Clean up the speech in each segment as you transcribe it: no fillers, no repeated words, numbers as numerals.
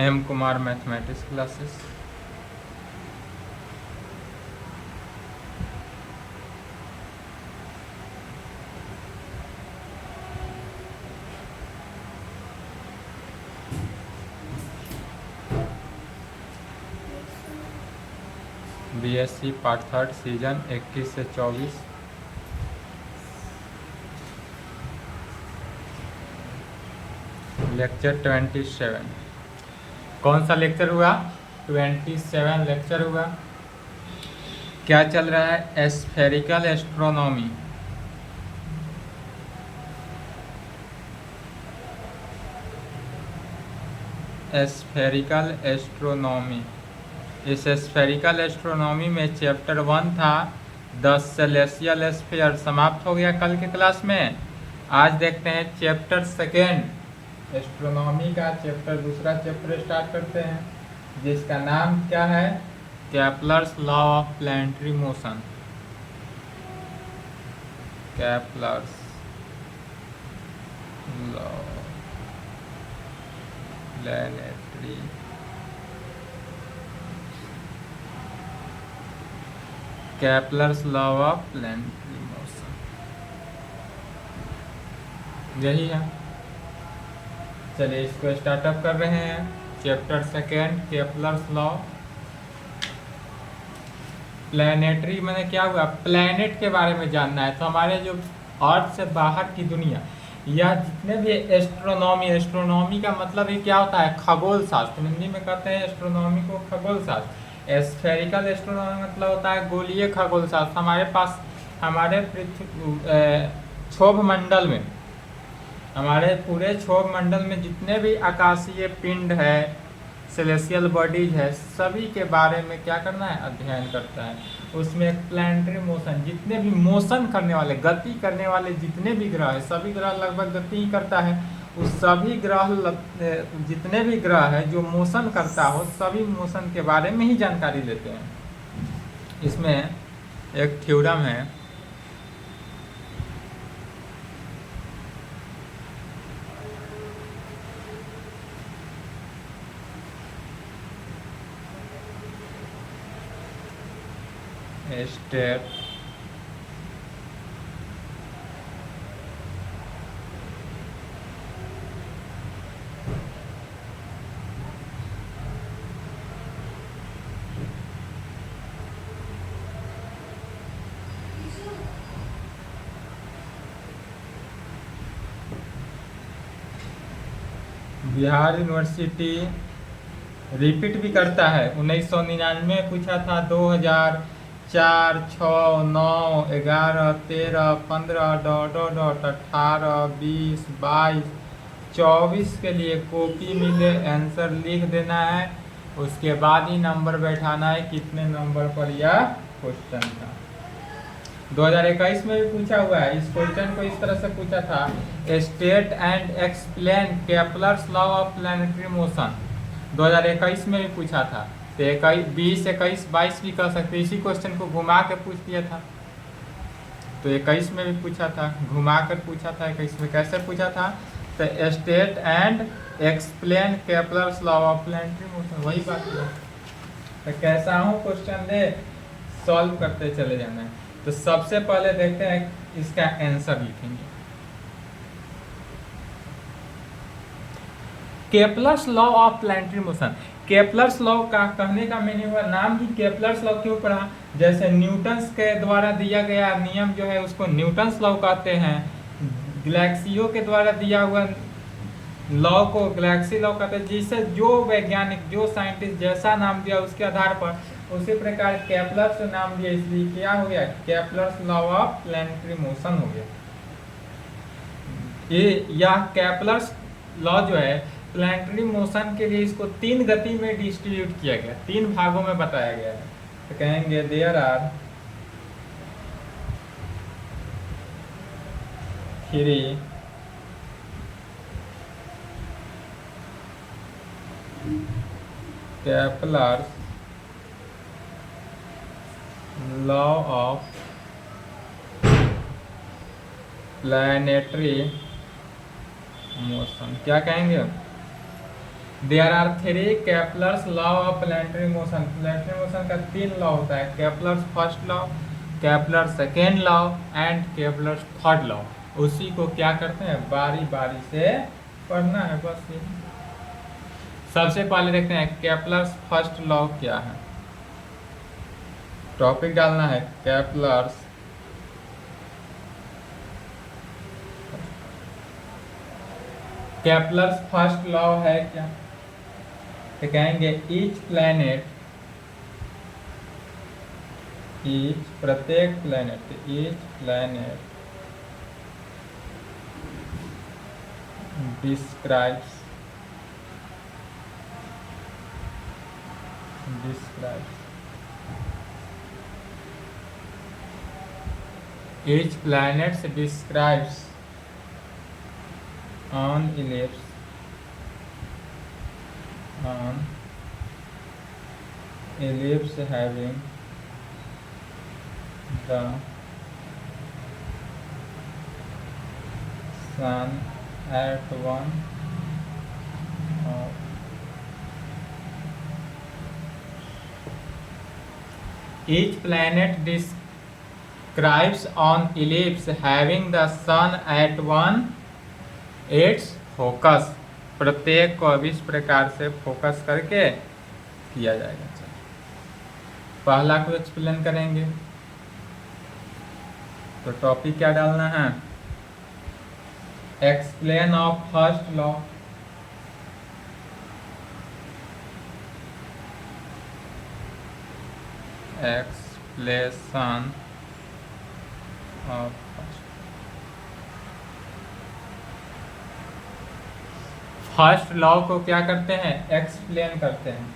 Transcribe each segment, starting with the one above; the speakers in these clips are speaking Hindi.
M Kumar mathematics classes. BSc part third session 21 से 24। लेक्चर 27। कौन सा लेक्चर हुआ? 27 लेक्चर हुआ। क्या चल रहा है? Spherical astronomy. Spherical astronomy. इस स्फेरिकल एस्ट्रोनॉमी में चैप्टर 1 था द सेलेस्टियल स्फीयर, समाप्त हो गया कल के क्लास में। आज देखते हैं चैप्टर 2 एस्ट्रोनॉमी का दूसरा चैप्टर स्टार्ट करते हैं, जिसका नाम क्या है? Kepler's law of planetary motion. Kepler's law planetary Kepler's law of planetary motion, यही है। चलिए इसको स्टार्टअप कर रहे हैं। Chapter 2 Kepler's law. प्लैनेटरी मैंने क्या हुआ? प्लैनेट के बारे में जानना है। तो हमारे जो अर्थ से बाहर की दुनिया या जितने भी एस्ट्रोनॉमी का मतलब ये क्या होता है? खगोल शास्त्र। हिंदी में कहते हैं एस्ट्रोनॉमी को खगोल शास्त्र। स्फेरिकल एस्ट्रोनॉमी मतलब होता है गोलीय खगोल शास्त्र। हमारे पास हमारे पृथ्वी क्षोभ मंडल में, हमारे पूरे क्षोभ मंडल में जितने भी आकाशीय पिंड है, सेलेस्टियल बॉडीज है, सभी के बारे में क्या करना है? अध्ययन करता है। उसमें एक प्लैनेटरी मोशन, जितने भी मोशन करने वाले, गति करने वाले जितने भी ग्रह है, सभी ग्रह लगभग गति ही करता है। उस सभी ग्रह जितने भी ग्रह है जो मोशन करता हो, सभी मोशन के बारे में ही जानकारी लेते हैं। इसमें एक थ्योरम है, स्टेट बिहार यूनिवर्सिटी रिपीट भी करता है। 1999 पूछा था, 2004, 6, 9, 11, 13, 15, डॉट 18, 20, 22, 24 के लिए कॉपी मिले आंसर लिख देना है। उसके बाद ही नंबर बैठाना है कितने नंबर पर यह क्वेश्चन था। 2021 में भी पूछा हुआ है। इस क्वेश्चन को इस तरह से पूछा था, state and explain Kepler's law of planetary motion. 2021 में भी पूछा था। तो 20, 21, 22 भी कह सकते। इसी क्वेश्चन को घुमा के पूछ दिया था। तो 21 में भी पूछा था, घुमा कर पूछा था। 21 में कैसे पूछा था? तो state and explain Kepler's law of planetary motion, वही बात है। तो कैसा हूँ क्वेश्चन दे, सॉल्व करते चले जाना है। तो सबसे पहले देखते हैं इसका आंसर लिखेंगे। Kepler's law of planetary motion. Kepler's law का कहने का मीनिंग हुआ, नाम ही केपलर्स लॉ क्यों पड़ा? जैसे न्यूटन्स के द्वारा दिया गया नियम जो है उसको न्यूटन्स लॉ कहते हैं। गैलेक्सियों के द्वारा दिया हुआ लॉ को गैलेक्सी लॉ कहते हैं। जिसे जो वैज्ञानिक, जो साइंटिस्ट जैसा नाम दिया उसके आधार पर उसी प्रकार केपलर्स नाम दिया, इसलिए क्या हो गया? Kepler's law of planetary motion हो गया। यह केपलर्स लॉ जो है प्लैनेटरी मोशन के लिए, इसको 3 गति में डिस्ट्रीब्यूट किया गया, 3 भागों में बताया गया है। तो कहेंगे there are 3 Kepler's law of planetary motion. क्या कहेंगे? There are 3 Kepler's law of planetary motion. Planetary motion का 3 लॉ होता है, Kepler's first law, Kepler second law and Kepler third law. उसी को क्या करते हैं, बारी बारी से पढ़ना है बस ये। सबसे पहले देखते हैं केपलर्स फर्स्ट लॉ क्या है। टॉपिक डालना है केपलर्स फर्स्ट लॉ है क्या, तो कहेंगे ईच प्लैनेट, प्रत्येक planet, each planet describes each planet describes on ellipse having the sun at one each planet describes on ellipse having the sun at one its focus। प्रत्येक को अब इस प्रकार से फोकस करके किया जाएगा। पहला को एक्सप्लेन करेंगे, तो टॉपिक क्या डालना है, explain of first law. Explanation of first law को क्या करते हैं, एक्सप्लेन करते हैं।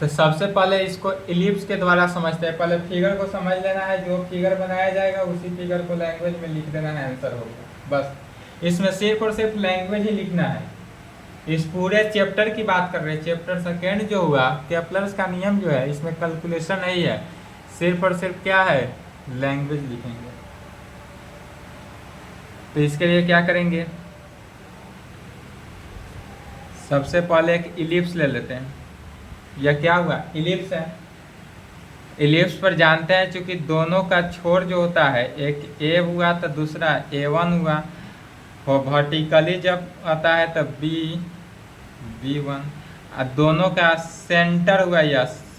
तो सबसे पहले इसको इलिप्स के द्वारा समझते हैं। पहले फिगर को समझ लेना है, जो फिगर बनाया जाएगा उसी फिगर को लैंग्वेज में लिख देना है, आंसर होगा बस। इसमें सिर्फ और सिर्फ लैंग्वेज ही लिखना है। इस पूरे चैप्टर की बात कर रहे हैं, चैप्टर सेकेंड जो हुआ केपलर्स का नियम जो है, इसमें कैलकुलेशन नहीं है, सिर्फ और सिर्फ क्या है, लैंग्वेज लिखेंगे। तो इसके लिए क्या करेंगे, सबसे पहले एक इलिप्स ले लेते हैं। यह क्या हुआ, इलिप्स है। इलिप्स पर जानते हैं चूंकि दोनों का छोर जो होता है, एक ए हुआ तो दूसरा A1 हुआ, और वर्टिकली जब आता है तो B1, और दोनों का सेंटर हुआ या C।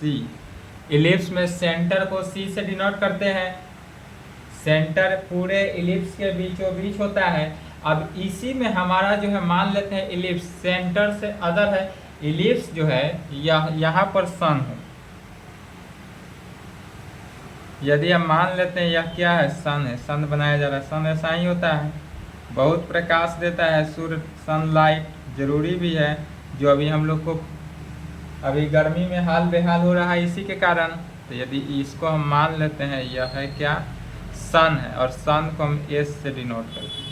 इलिप्स में सेंटर को C से डिनोट करते हैं। सेंटर पूरे इलिप्स के बीचों बीच होता है। अब इसी में हमारा जो है, मान लेते हैं इलिप्स सेंटर से अदर है, इलिप्स जो है यहाँ पर सन है। यदि हम मान लेते हैं यह क्या है, सन है, सन बनाया जा रहा है। सन ऐसा ही होता है, बहुत प्रकाश देता है सूर्य, सनलाइट जरूरी भी है, जो अभी हम लोग को अभी गर्मी में हाल बेहाल हो रहा है इसी के कारण। तो यदि इसको हम मान लेते हैं यह है क्या, सन है, और सन को हम एस से डिनोट करते हैं।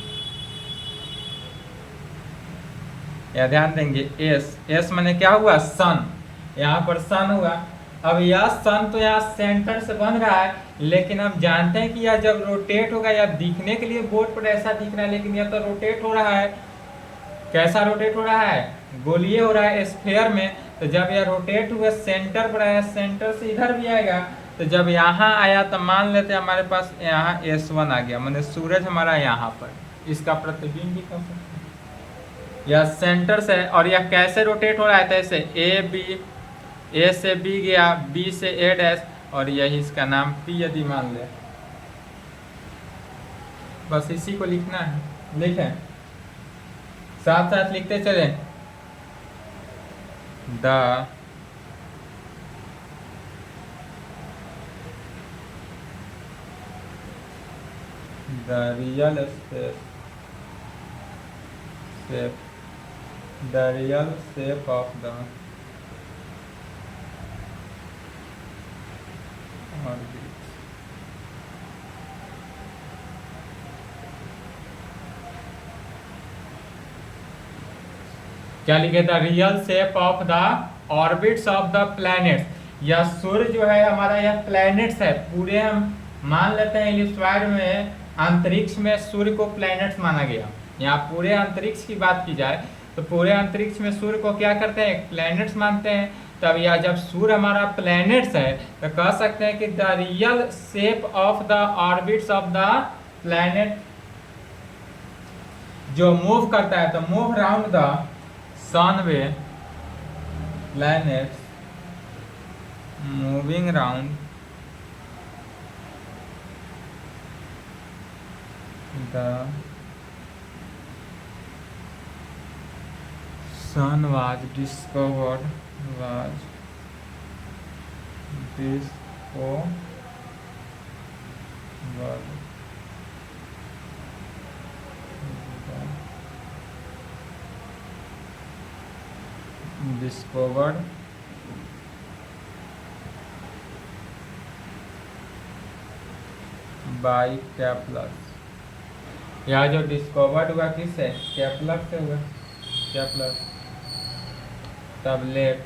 यह ध्यान देंगे, एस माने क्या हुआ, सन, यहाँ पर सन हुआ। अब यह सन तो यहाँ सेंटर से बन रहा है, लेकिन हम जानते हैं कि यह जब रोटेट होगा, या दिखने के लिए बोर्ड पर ऐसा दिख रहा है, लेकिन यह तो रोटेट हो रहा है। कैसा रोटेट हो रहा है, गोलीय हो रहा है स्फीयर में। तो जब यह रोटेट हुआ सेंटर पर आया, सेंटर से इधर भी आएगा, तो जब यहाँ आया तो मान लेते हैं हमारे पास यहाँ S1 आ गया, माने सूरज हमारा यहाँ पर, इसका प्रतिबिंब भी कर सकते हैं। यह सेंटर से, और यह कैसे रोटेट हो रहा है, तो ऐसे A से B गया, B से A डैश, और यही इसका नाम P यदि मान ले। बस इसी को लिखना है, लिखें, साथ साथ लिखते चले। The real shape of the orbit क्या लिखे, the real shape of the orbits of the planets. यह सूर्य जो है हमारा, यह प्लैनेट्स है पूरे। हम मान लेते हैं इलिप्सॉइड में, अंतरिक्ष में सूर्य को प्लैनेट्स माना गया। यहाँ पूरे अंतरिक्ष की बात की जाए तो पूरे अंतरिक्ष में सूर्य को क्या करते हैं, प्लैनेट्स मानते हैं। तब यह जब सूर्य हमारा प्लैनेट्स है तो कह सकते हैं कि the real shape of the orbits of the planet, जो मूव करता है तो move round the sun way planets moving round the sun was discovered discovered by Kepler। यह जो डिस्कवर्ड हुआ किससे, केपलर से हुआ, केपलर। तब लेट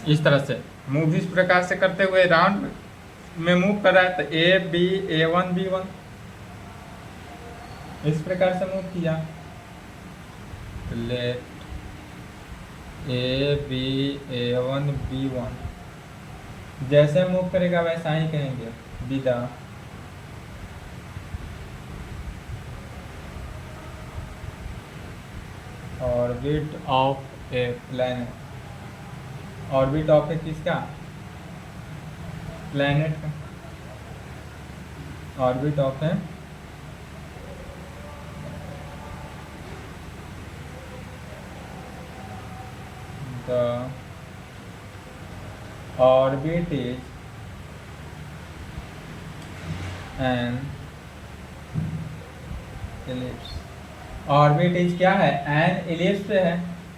इस तरह से मूव इस प्रकार से करते हुए राउंड में मूव कर रहा है, तो A1 B1 इस प्रकार से मूव किया। लेट A1 B1 जैसे मूव करेगा वैसा ही कहेंगे विदा orbit of a planet. Orbit of a किसका, प्लैनेट का। Orbit of a the orbit is an ellipse. Orbit is क्या है, एन इलिप्स है,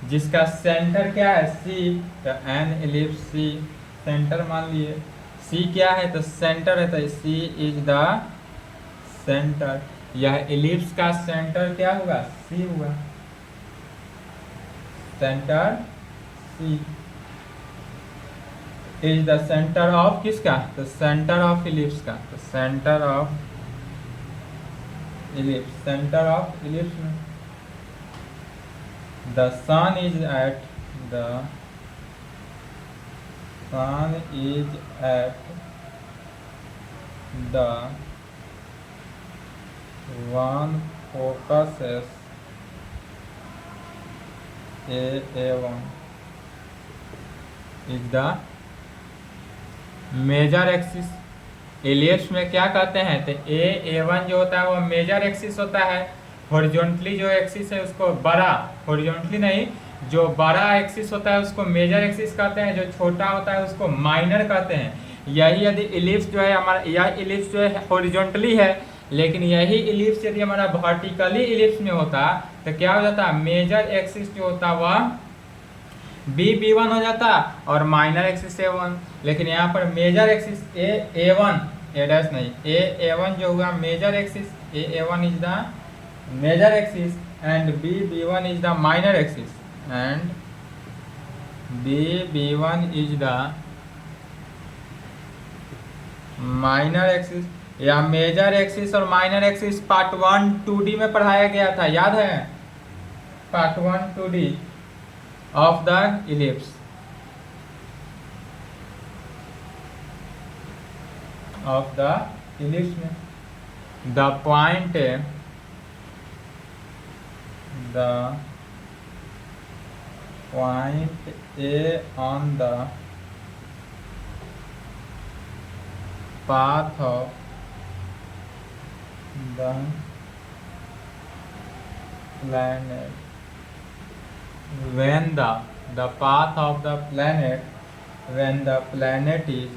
जिसका सेंटर क्या है सी, तो एन इलिप्स सी सेंटर मान लिए। सी क्या है, तो सेंटर है, तो सी इज द सेंटर। यह इलिप्स का सेंटर क्या होगा, सी होगा, centre C is the centre of किसका, तो सेंटर ऑफ इलिप्स का, तो centre of ellipse, centre of ellipse में। The sun is at the one focuses A1 is the major axis. Ellipse में क्या कहते हैं, तो A1 जो होता है वो मेजर एक्सिस होता है। हॉरिजॉन्टली जो एक्सिस है उसको बड़ा, हॉरिजॉन्टली नहीं, जो बड़ा एक्सिस होता है उसको मेजर एक्सिस कहते हैं, जो छोटा होता है उसको माइनर कहते हैं। यही यदि इलिप्स जो है हमारा, यह इलिप्स जो है हॉरिजॉन्टली है, लेकिन यही इलिप्स यदि हमारा वर्टिकली इलिप्स में होता तो क्या हो जाता, मेजर एक्सिस जो होता वह B1 हो जाता और माइनर एक्सिस A1। लेकिन यहाँ पर major axis A1 A dash नहीं, A1 जो हुआ major axis, A1 is the major axis and B1 is the minor axis, and B1 is the minor axis. या मेजर एक्सिस और माइनर एक्सिस पार्ट 1 2D में पढ़ाया गया था, याद है, part 1 2D of the ellipse. Of the ellipse में the point A on the path of the planet, when the path of the planet, when the planet is,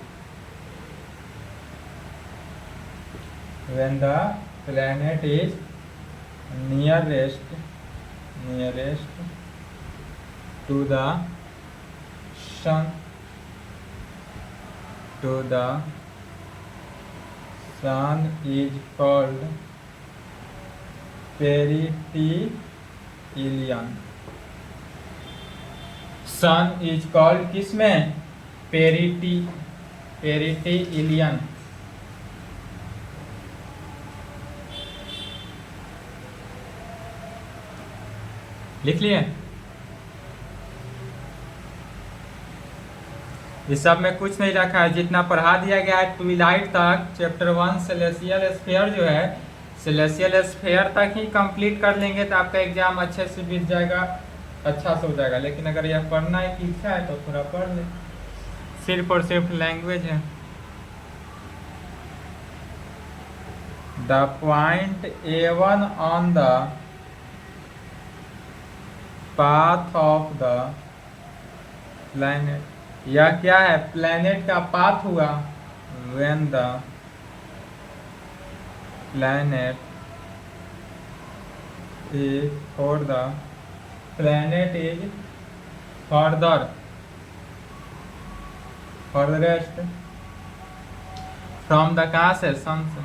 when the planet is nearest to the sun, is called perihelion। Sun is called किसमें, पेरिटिलियन। लिख लिए? इस सब में कुछ नहीं रखा है, जितना पढ़ा दिया गया है ट्विलाइट तक, चैप्टर 1 सेलेसियल स्फीयर जो है, सेलेसियल स्फीयर तक ही कंप्लीट कर लेंगे तो आपका एग्जाम अच्छे से बीत जाएगा, अच्छा से हो जाएगा। लेकिन अगर यह पढ़ना की इच्छा है तो थोड़ा पढ़ ले, सिर्फ और सिर्फ लैंग्वेज है। The point A1 on the path of the planet, यह क्या है? प्लैनेट का पाथ हुआ। When the planet is for the planet is farthest from the, कहाँ से? सन से,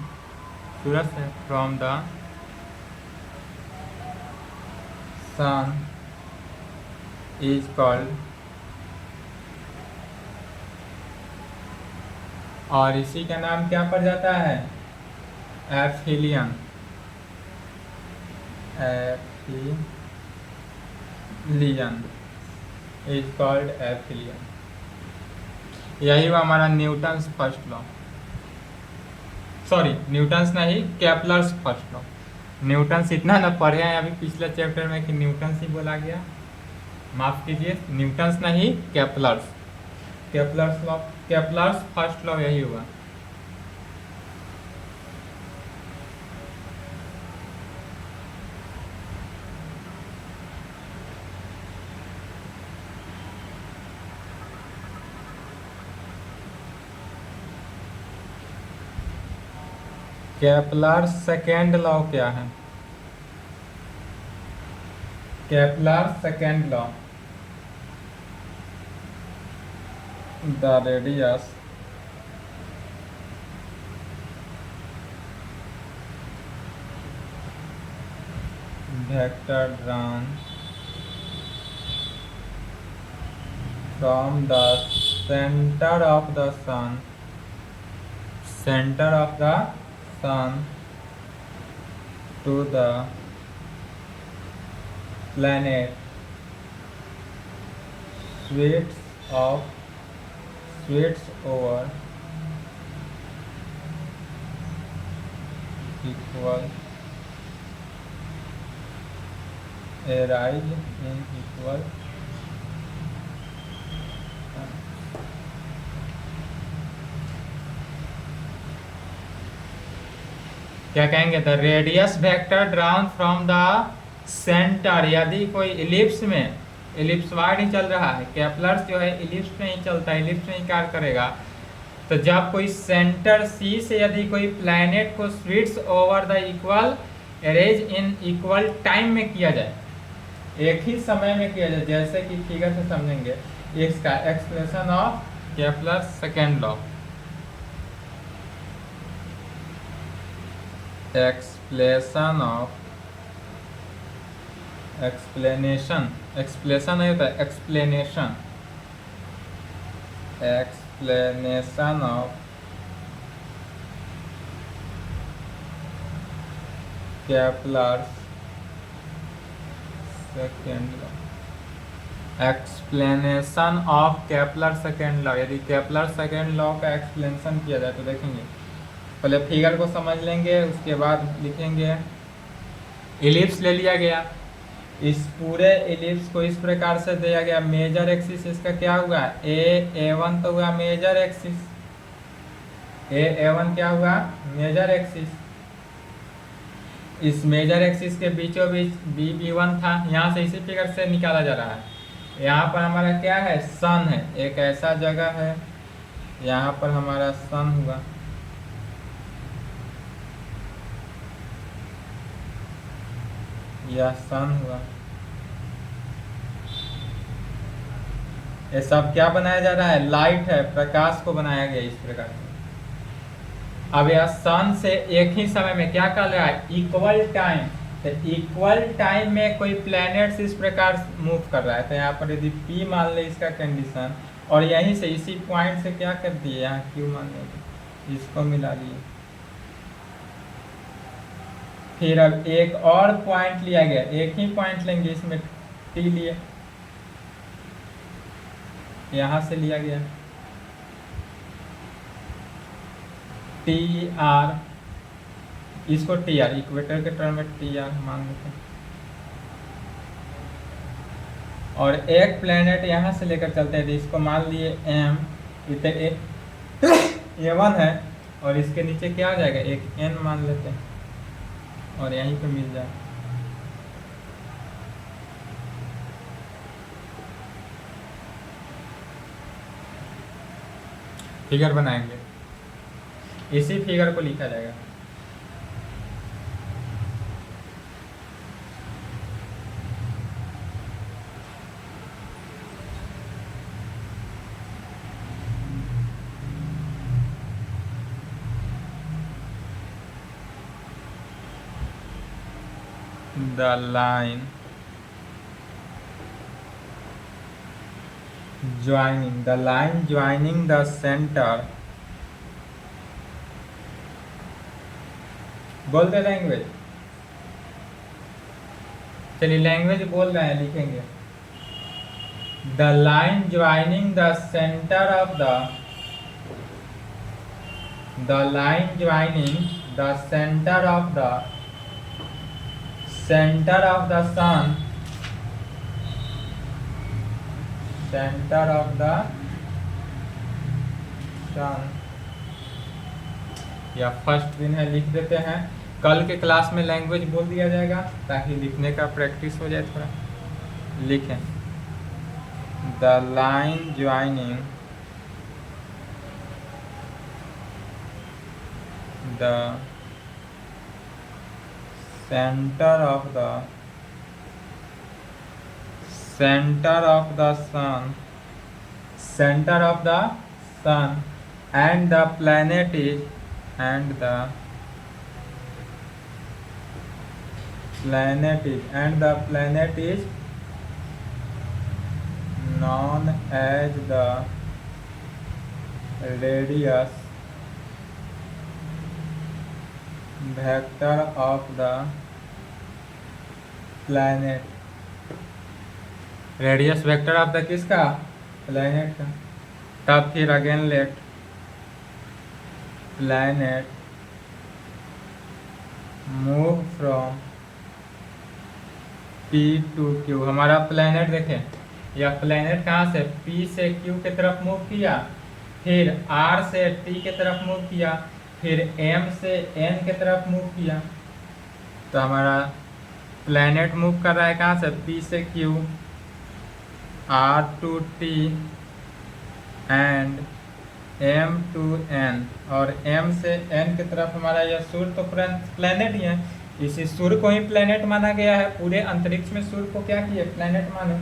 सूरज से। From the sun is called, और इसी का नाम क्या पड़ जाता है? Aphelion. Aphelion is called aphelion. यही हुआ हमारा Newton's first law, sorry Newton's नहीं, केपलर्स फर्स्ट लॉ। न्यूटन्स इतना ना पढ़े हैं अभी पिछले चैप्टर में कि न्यूटन्स ही बोला गया, माफ कीजिए, न्यूटन्स नहीं Kepler's, Kepler's law, Kepler's first law यही हुआ। केपलर्स सेकेंड लॉ क्या है? Kepler's second law, the radius vector drawn from the center of the sun to the planet sweeps over equal a rise in equal क्या कहेंगे? The radius vector drown from the centre, यदि कोई इलिप्स में, इलिप्स वाइड ही चल रहा है, केपलर्स जो है इलिप्स में ही चलता है, इलिप्स में ही कार्य करेगा, तो जब कोई सेंटर सी से यदि कोई प्लैनेट को sweets over the equal arrays in equal time में किया जाए, एक ही समय में किया जाए, जैसे कि फिगर से समझेंगे, इसका expression of Kepler second law, explanation of, explanation, explanation नहीं होता है, explanation, explanation of Kepler second law, explanation of Kepler second law. यदि केपलर सेकेंड लॉ का एक्सप्लेनेशन किया जाए तो देखेंगे, पहले फिगर को समझ लेंगे, उसके बाद लिखेंगे। इलिप्स ले लिया गया, इस पूरे इलिप्स को इस प्रकार से दिया गया, मेजर एक्सिस इसका क्या हुआ? A1 तो हुआ मेजर एक्सिस, A1 क्या हुआ? Major axis. इस मेजर एक्सिस के बीचों बीच B1 था, यहाँ से इसी फिगर से निकाला जा रहा है। यहाँ पर हमारा क्या है? सन है, एक ऐसा जगह है, यहाँ पर हमारा सन हुआ, यह सन हुआ। ये सब क्या बनाया जा रहा है? लाइट है, प्रकाश को बनाया गया इस प्रकार से। अब यह सन से एक ही समय में क्या कर रहा है? Equal time. तो इक्वल टाइम में कोई प्लैनेट्स इस प्रकार मूव कर रहा है, तो यहाँ पर यदि P मान ले इसका कंडीशन, और यहीं से इसी पॉइंट से क्या कर दिए, यहाँ क्यू मान लेंगे, इसको मिला लिए। फिर अब एक और पॉइंट लिया गया, एक ही पॉइंट लेंगे, इसमें टी लिए, यहाँ से लिया गया टी आर, इसको टी आर इक्वेटर के टर्म में टी आर मान लेते हैं। और एक प्लेनेट यहाँ से लेकर चलते हैं, तो इसको मान लिए एम, इधर ए वन है, और इसके नीचे क्या आ जाएगा, एक एन मान लेते हैं, और यहीं पे मिल जाए। फिगर बनाएंगे, इसी फिगर को लिखा जाएगा। The line joining the center, बोलते लैंग्वेज, चलिए लैंग्वेज बोल रहे हैं, लिखेंगे the line joining the center of the line joining the center of the sun, center of the sun, या फर्स्ट दिन है, लिख देते हैं। कल के क्लास में लैंग्वेज बोल दिया जाएगा ताकि लिखने का प्रैक्टिस हो जाए थोड़ा। लिखें the line joining the center of the sun, and the planet is known as the radius vector of the planet, radius vector of the किसका, प्लैनेट का। तब फिर again let planet move from P to Q, हमारा प्लैनेट देखें, यह प्लैनेट कहाँ से P से Q की तरफ मूव किया, फिर R से T की तरफ मूव किया, फिर M से N की तरफ मूव किया। तो हमारा प्लैनेट मूव कर रहा है कहाँ से, P से Q, R to T and M to N, और M से N की तरफ हमारा यह सूर्य तो प्लैनेट ही है, इसी सूर्य को ही प्लैनेट माना गया है। पूरे अंतरिक्ष में सूर्य को क्या किए, प्लैनेट माने।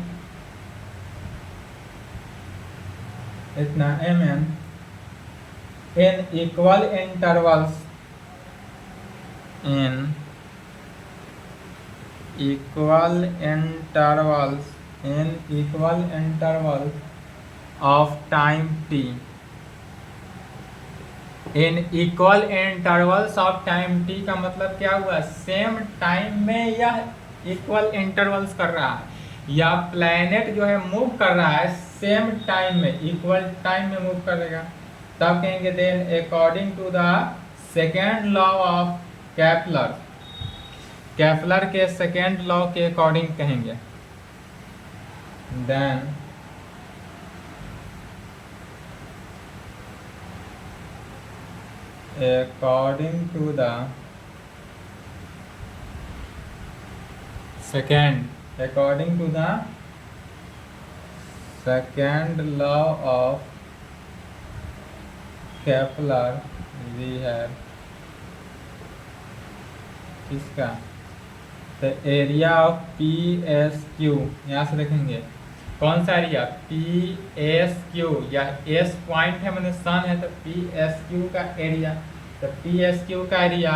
इतना Mn in equal intervals of time t, in equal intervals of time T का मतलब क्या हुआ, सेम टाइम में यह इक्वल इंटरवल्स कर रहा है, या प्लैनेट जो है मूव कर रहा है सेम टाइम में, इक्वल टाइम में मूव करेगा। तब कहेंगे then according to the second law of Kepler, Kepler के सेकेंड लॉ के अकॉर्डिंग कहेंगे, then according to the second law of Kepler we have इसका तो area of P S Q, यहाँ से देखेंगे कौन सा एरिया, पी एस क्यू, या एस पॉइंट है मैंने सन है, तो पी एस क्यू का एरिया, तो पी एस क्यू का एरिया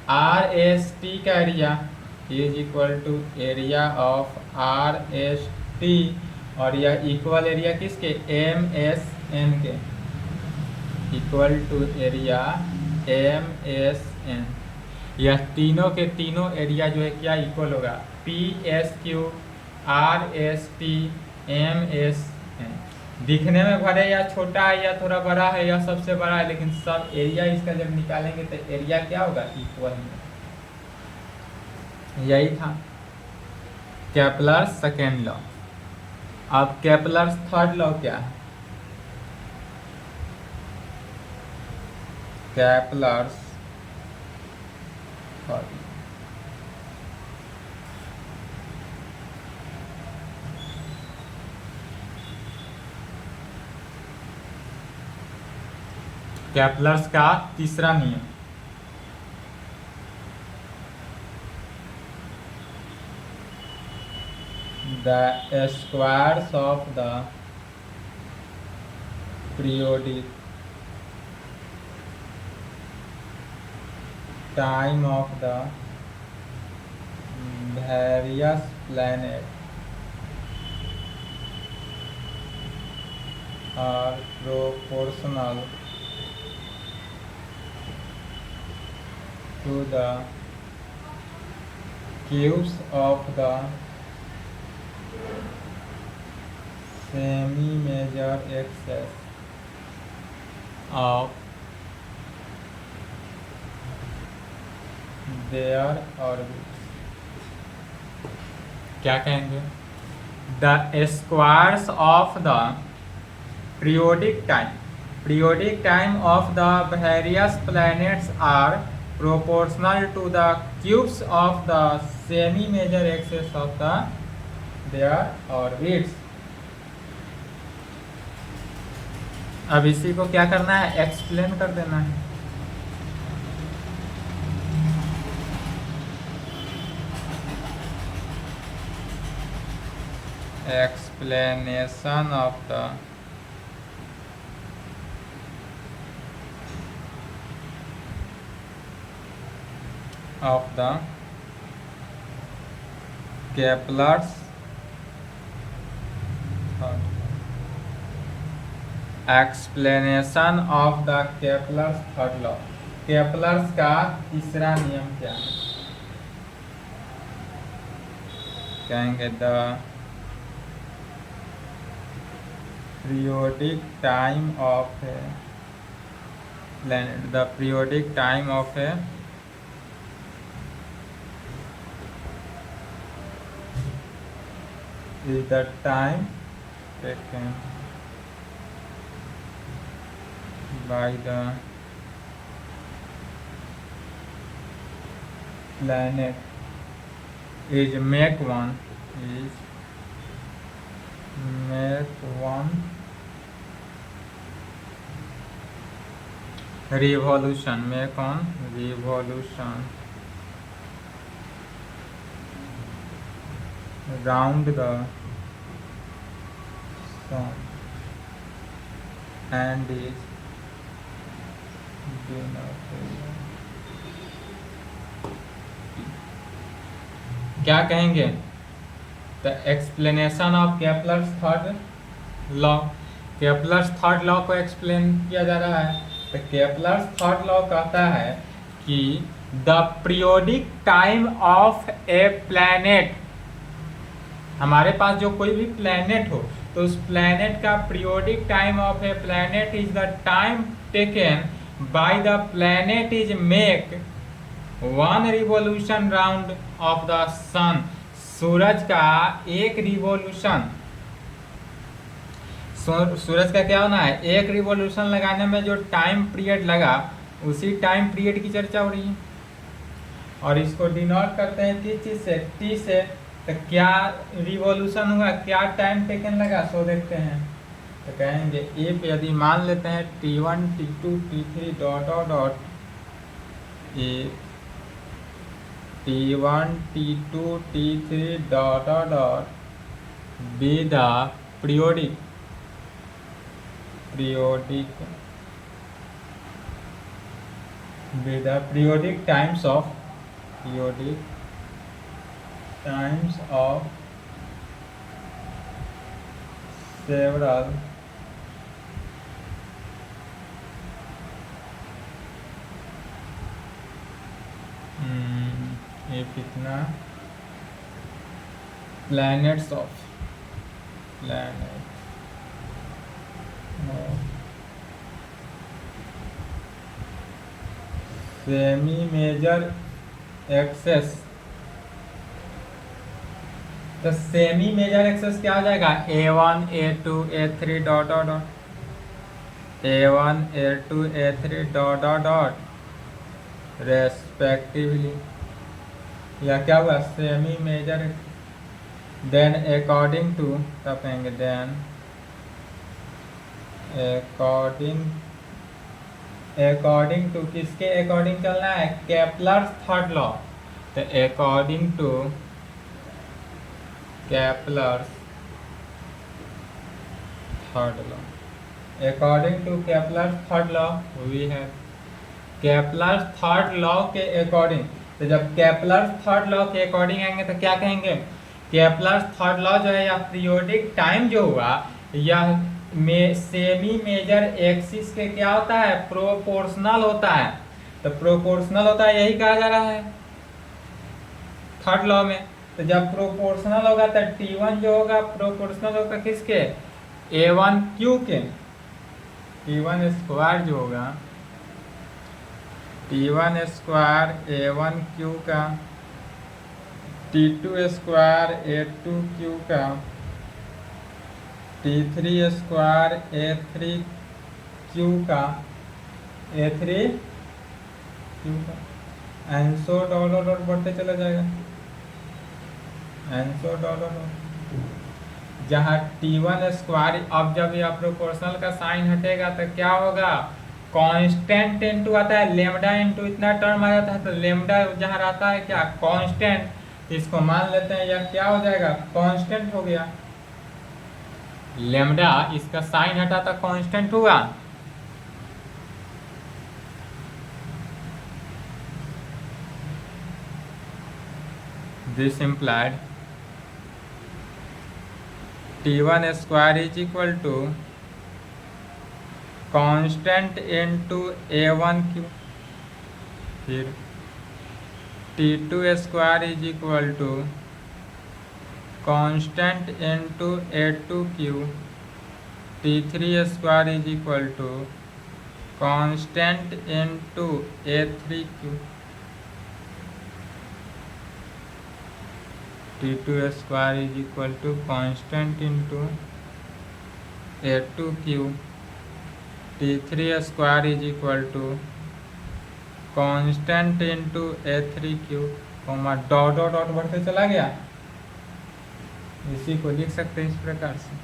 आर एस टी का area is equal to area of R S T और यह इक्वल एरिया किसके, एम एस एन के, equal to area M S N. यह तीनों के तीनों एरिया जो है क्या इक्वल होगा, P S Q R S T M S N. दिखने में भले या छोटा है या थोड़ा बड़ा है या सबसे बड़ा है, लेकिन सब एरिया इसका जब निकालेंगे तो एरिया क्या होगा, इक्वल होगा। यही था केपलर्स सेकेंड लॉ। अब केपलर्स थर्ड लॉ क्या है, केपलर्स थर्ड लॉ। केपलर्स का तीसरा नियम, the squares of the periodic time of the various planets are proportional to the cubes of the semi-major axes of their orbits। क्या कहेंगे, the squares of the periodic time of the various planets are proportional to the cubes of the semi-major axes of their orbits। अब इसी को क्या करना है, एक्सप्लेन कर देना है। Explanation of the Kepler's explanation of the Kepler's third law. Kepler's का तीसरा नियम क्या है, कहेंगे the periodic time of a planet, the periodic time of A is the time taken by the planet is make one revolution, make one revolution round the sun and is क्या कहेंगे, the explanation of Kepler's third law. Kepler's third law को एक्सप्लेन किया जा रहा है। तो केपलर्स थर्ड लॉ कहता है कि the periodic time of a planet, हमारे पास जो कोई भी प्लैनेट हो तो उस प्लैनेट का periodic time of a planet is the time taken by the planet is make one revolution round of the sun. सूरज का एक रिवॉल्यूशन, सूरज का क्या होना है, एक रिवॉल्यूशन लगाने में जो टाइम पीरियड लगा उसी टाइम पीरियड की चर्चा हो रही है। और इसको डिनोट करते हैं किस चीज से, टी से। तो क्या रिवॉल्यूशन हुआ, क्या टाइम टेकन लगा, सो देखते हैं। तो कहेंगे इफ, यदि मान लेते हैं T1 T2 T3 dot dot A T1 T2 T3 dot dot B the periodic with the periodic times of several ये कितना planets of planet semi major axes. तो सेमी मेजर एक्सेस क्या हो जाएगा? A1 A2 A3 dot dot dot A1 A2 A3 dot dot dot respectively. या क्या हुआ? Semi major. Then according to, तब कहेंगे देन अकॉर्डिंग टू, किसके अकॉर्डिंग चलना है? Kepler's third law. तो according to Kepler's third law, according to Kepler's third law we have Kepler's third law के अकॉर्डिंग। तो जब केपलर्स थर्ड लॉ के अकॉर्डिंग आएंगे तो क्या कहेंगे? केपलर्स थर्ड लॉ जो है या पीरियोडिक टाइम जो हुआ यह में सेमी मेजर एक्सिस के क्या होता है? प्रोपोर्शनल होता है। तो प्रोपोर्शनल होता है, यही कहा जा रहा है थर्ड लॉ में। तो जब प्रोपोर्शनल होगा तो T1 जो होगा प्रोपोर्शनल होगा किसके? A1Q के। T1 स्क्वायर जो होगा T1 स्क्वायर A1Q का, T2 स्क्वायर A2Q का, T3 स्क्वायर A3Q का, A3Q का। एनसो डॉलर डॉट बढ़ते चला जाएगा, एनसो डॉलर। जहाँ T1 स्क्वायर, अब जब यह प्रोपोर्शनल का साइन हटेगा तो क्या होगा? कांस्टेंट इनटू आता है लेमडा इनटू इतना टर्म आ जाता है। तो लेमडा जहाँ रहता है क्या? कांस्टेंट। इसको मान लेते हैं यह क्या हो जाएगा? कांस्टेंट हो गया। लेमडा इसका साइन हटा तो कांस्टेंट हुआ। This implied T1 square is equal to constant into A1Q, फिर T2 square is equal to constant into A2Q, T3 square is equal to constant into A3Q, T2 square is equal to constant into A2Q, T3 square is equal to constant into A3Q, dot dot dot बढ़ते चला गया। इसी को लिख सकते हैं इस प्रकार से।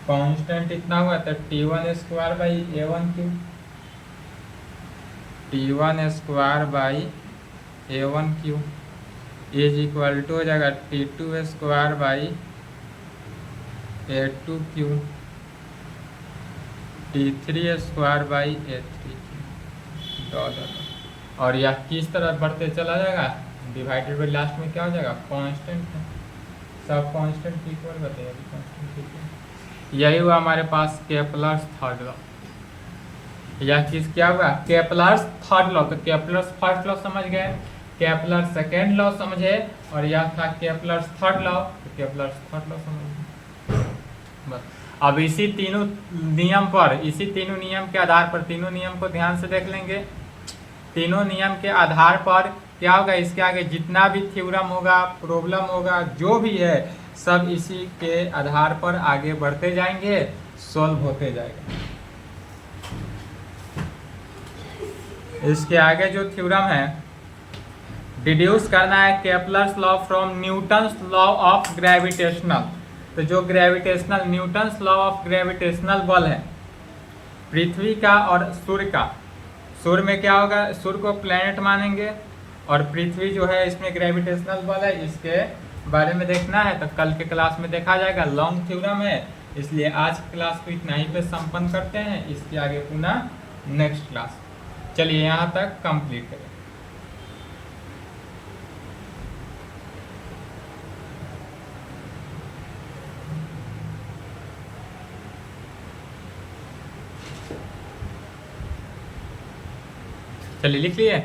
कांस्टेंट इतना हुआ तो T1 square by A1Q, T1 square by A1Q is equal to हो जाएगा T2 square by A2Q, T3 square by A3Q dot. और यह किस तरह बढ़ते चला जाएगा? डिवाइडेड बाई लास्ट में क्या हो जाएगा? कांस्टेंट है, सब कांस्टेंट इक्वल बताइए। कांस्टेंट इक्वल, यही हुआ हमारे पास केपलर्स थर्ड लॉ। यह चीज क्या हुआ? Kepler's third law. तो केपलर्स फर्स्ट लॉ समझ गए, केपलर सेकेंड लॉ समझे, और यह था केपलर्स थर्ड लॉ। तो केपलर्स थर्ड लॉ समझ बस। अब इसी तीनों नियम पर, इसी तीनों नियम के आधार पर, तीनों नियम को ध्यान से देख लेंगे। तीनों नियम के आधार पर क्या होगा? इसके आगे जितना भी थ्योरम होगा, प्रॉब्लम होगा, जो भी है सब इसी के आधार पर आगे बढ़ते जाएंगे, सॉल्व होते जाएगा। इसके आगे जो थ्योरम है डिड्यूस करना है Kepler's law from Newton's law of gravitational. तो जो gravitational, Newton's law of gravitational बल है पृथ्वी का और सूर्य का। सूर्य में क्या होगा? सूर्य को प्लैनेट मानेंगे और पृथ्वी जो है इसमें ग्रेविटेशनल बल है। इसके बारे में देखना है तो कल के क्लास में देखा जाएगा। लॉन्ग थ्योरम है, इसलिए आज की क्लास को इतना ही पे संपन्न करते हैं। इसके आगे पुनः नेक्स्ट क्लास। चलिए यहाँ तक कंप्लीट करें। चलिए लिख लिए।